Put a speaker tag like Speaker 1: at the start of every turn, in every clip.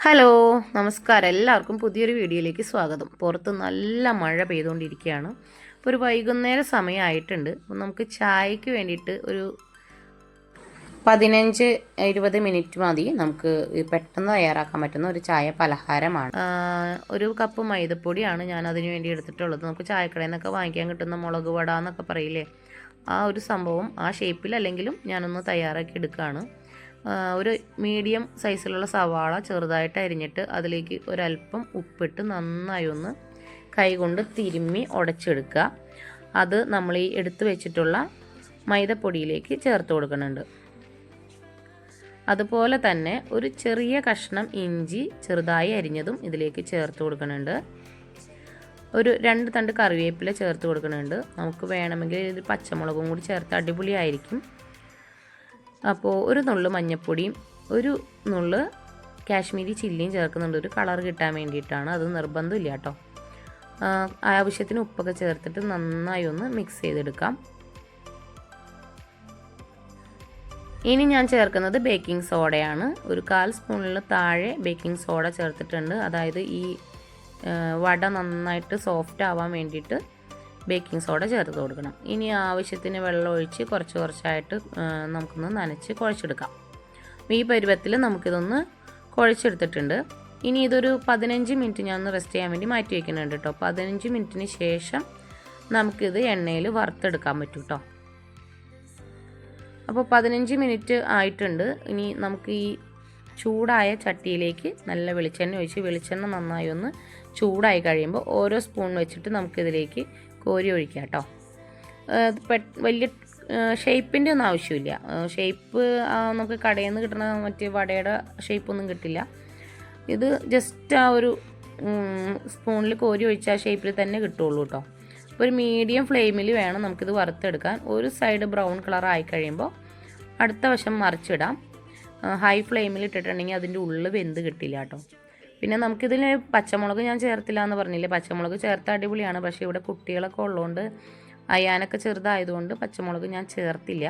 Speaker 1: Hello നമസ്കാരം. എല്ലാവർക്കും പുതിയൊരു വീഡിയോയിലേക്ക് സ്വാഗതം. പുറത്ത് നല്ല മഴ പെയ്തുകൊണ്ടിരിക്കുകയാണ്. ഇപ്പോൾ ഒരു വൈകുന്നേര സമയമായിട്ടുണ്ട്. അപ്പോൾ നമുക്ക് ചായക്ക് വേണ്ടിയിട്ട് ഒരു 15-20 മിനിറ്റ് മതി. നമുക്ക് പെട്ടെന്ന് തയ്യാറാക്കാൻ പറ്റുന്ന ഒരു ചായ പലഹാരമാണ്. ഒരു കപ്പ് മൈദപ്പൊടിയാണ് ഞാൻ അതിന് വേണ്ടി എടുത്തിട്ടുള്ളത്. നമുക്ക് ചായക്കടയിൽ നിന്നൊക്കെ വാങ്ങിക്കാൻ കിട്ടുന്ന മുളക് വട എന്നൊക്കെ പറയില്ലേ, ആ ഒരു സംഭവം ആ ഷേപ്പിലല്ലെങ്കിലും ഞാനൊന്ന് തയ്യാറാക്കി എടുക്കുകയാണ്. ഒരു മീഡിയം സൈസിലുള്ള സവാള ചെറുതായിട്ട് അരിഞ്ഞിട്ട് അതിലേക്ക് ഒരല്പം ഉപ്പിട്ട് നന്നായി ഒന്ന് കൈകൊണ്ട് തിരുമ്മി ഉടച്ചെടുക്കുക. അത് നമ്മൾ ഈ എടുത്തു വെച്ചിട്ടുള്ള മൈദപ്പൊടിയിലേക്ക് ചേർത്ത് കൊടുക്കുന്നുണ്ട്. അതുപോലെ തന്നെ ഒരു ചെറിയ കഷ്ണം ഇഞ്ചി ചെറുതായി അരിഞ്ഞതും ഇതിലേക്ക് ചേർത്ത് കൊടുക്കുന്നുണ്ട്. ഒരു 2 തണ്ട് കറിവേപ്പില ചേർത്ത് കൊടുക്കുന്നുണ്ട്. നമുക്ക് വേണമെങ്കിൽ ഇതിൽ പച്ചമുളകും കൂടി ചേർത്ത് അടിപൊളിയായിരിക്കും. അപ്പോൾ ഒരു നുള്ളു മഞ്ഞൾപ്പൊടിയും ഒരു നുള്ളു കാശ്മീരി ചില്ലിയും ചേർക്കുന്നുണ്ട്, ഒരു കളർ കിട്ടാൻ വേണ്ടിയിട്ടാണ്. അത് നിർബന്ധമില്ല കേട്ടോ. ആവശ്യത്തിന് ഉപ്പൊക്കെ ചേർത്തിട്ട് നന്നായി ഒന്ന് മിക്സ് ചെയ്തെടുക്കാം. ഇനി ഞാൻ ചേർക്കുന്നത് ബേക്കിംഗ് സോഡയാണ്. ഒരു 1/4 സ്പൂണിൽ താഴെ ബേക്കിംഗ് സോഡ ചേർത്തിട്ടുണ്ട്. അതായത് ഈ വട നന്നായിട്ട് സോഫ്റ്റ് ആവാൻ വേണ്ടിയിട്ട് ബേക്കിംഗ് സോഡ ചേർത്ത് കൊടുക്കണം. ഇനി ആവശ്യത്തിന് വെള്ളം ഒഴിച്ച് കുറച്ചായിട്ട് നമുക്കൊന്ന് നനച്ച് കുഴച്ചെടുക്കാം. ഈ പരുവത്തിൽ നമുക്കിതൊന്ന് കുഴച്ചെടുത്തിട്ടുണ്ട്. ഇനി ഇതൊരു 15 മിനിറ്റ് ഞാൻ ഒന്ന് റെസ്റ്റ് ചെയ്യാൻ വേണ്ടി മാറ്റി വയ്ക്കുന്നുണ്ട് കേട്ടോ. 15 മിനിറ്റിന് ശേഷം നമുക്കിത് എണ്ണയിൽ വറുത്തെടുക്കാൻ പറ്റും കേട്ടോ. അപ്പോൾ 15 മിനിറ്റ് ആയിട്ടുണ്ട്. ഇനി നമുക്ക് ഈ ചൂടായ ചട്ടിയിലേക്ക് നല്ല വെളിച്ചെണ്ണ ഒഴിച്ച് വെളിച്ചെണ്ണ നന്നായി ഒന്ന് ചൂടായി കഴിയുമ്പോൾ ഓരോ സ്പൂൺ വെച്ചിട്ട് നമുക്കിതിലേക്ക് കോരി ഒഴിക്കാം കേട്ടോ. വലിയ ഷേപ്പിൻ്റെ ഒന്നും ആവശ്യമില്ല. ഷേപ്പ് നമുക്ക് കടയിൽ നിന്ന് കിട്ടുന്ന മറ്റേ വടയുടെ ഷേപ്പൊന്നും കിട്ടില്ല. ഇത് ജസ്റ്റ് ആ ഒരു സ്പൂണിൽ കോരി ഒഴിച്ച ആ ഷേപ്പിൽ തന്നെ കിട്ടുള്ളൂ കേട്ടോ. ഒരു മീഡിയം ഫ്ലെയിമിൽ വേണം നമുക്കിത് വറുത്തെടുക്കാൻ. ഒരു സൈഡ് ബ്രൗൺ കളർ ആയി കഴിയുമ്പോൾ അടുത്ത വശം മറിച്ചിടാം. ഹൈ ഫ്ലെയിമിൽ ഇട്ടിട്ടുണ്ടെങ്കിൽ അതിൻ്റെ ഉള്ളിൽ വെന്ത് കിട്ടില്ല കേട്ടോ. പിന്നെ നമുക്കിതിൽ പച്ചമുളക് ഞാൻ ചേർത്തില്ല എന്ന് പറഞ്ഞില്ലേ, പച്ചമുളക് ചേർത്ത അടിപൊളിയാണ്. പക്ഷേ ഇവിടെ കുട്ടികളൊക്കെ ഉള്ളതുകൊണ്ട് അയാനൊക്കെ ചെറുതായതുകൊണ്ട് പച്ചമുളക് ഞാൻ ചേർത്തില്ല.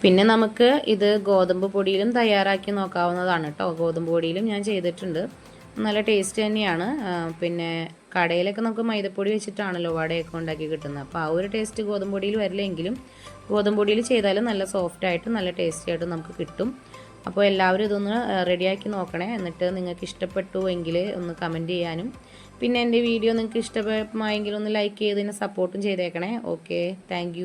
Speaker 1: പിന്നെ നമുക്ക് ഇത് ഗോതമ്പ് പൊടിയിലും തയ്യാറാക്കി നോക്കാവുന്നതാണ് കേട്ടോ. ഗോതമ്പ് പൊടിയിലും ഞാൻ ചെയ്തിട്ടുണ്ട്, നല്ല ടേസ്റ്റ് തന്നെയാണ്. പിന്നെ കടയിലൊക്കെ നമുക്ക് മൈദപ്പൊടി വെച്ചിട്ടാണല്ലോ വടയൊക്കെ ഉണ്ടാക്കി കിട്ടുന്നത്. അപ്പോൾ ആ ഒരു ടേസ്റ്റ് ഗോതമ്പ് പൊടിയിൽ വരില്ലെങ്കിലും ഗോതമ്പ് പൊടിയിൽ ചെയ്താലും നല്ല സോഫ്റ്റായിട്ട് നല്ല ടേസ്റ്റി ആയിട്ട് നമുക്ക് കിട്ടും. അപ്പോൾ എല്ലാവരും ഇതൊന്ന് റെഡിയാക്കി നോക്കണേ. എന്നിട്ട് നിങ്ങൾക്ക് ഇഷ്ടപ്പെട്ടു എങ്കിൽ ഒന്ന് കമൻറ്റ് ചെയ്യാനും, പിന്നെ എൻ്റെ വീഡിയോ നിങ്ങൾക്ക് ഇഷ്ടമായെങ്കിൽ ഒന്ന് ലൈക്ക് ചെയ്തതിന് സപ്പോർട്ടും ചെയ്തേക്കണേ. Okay, thank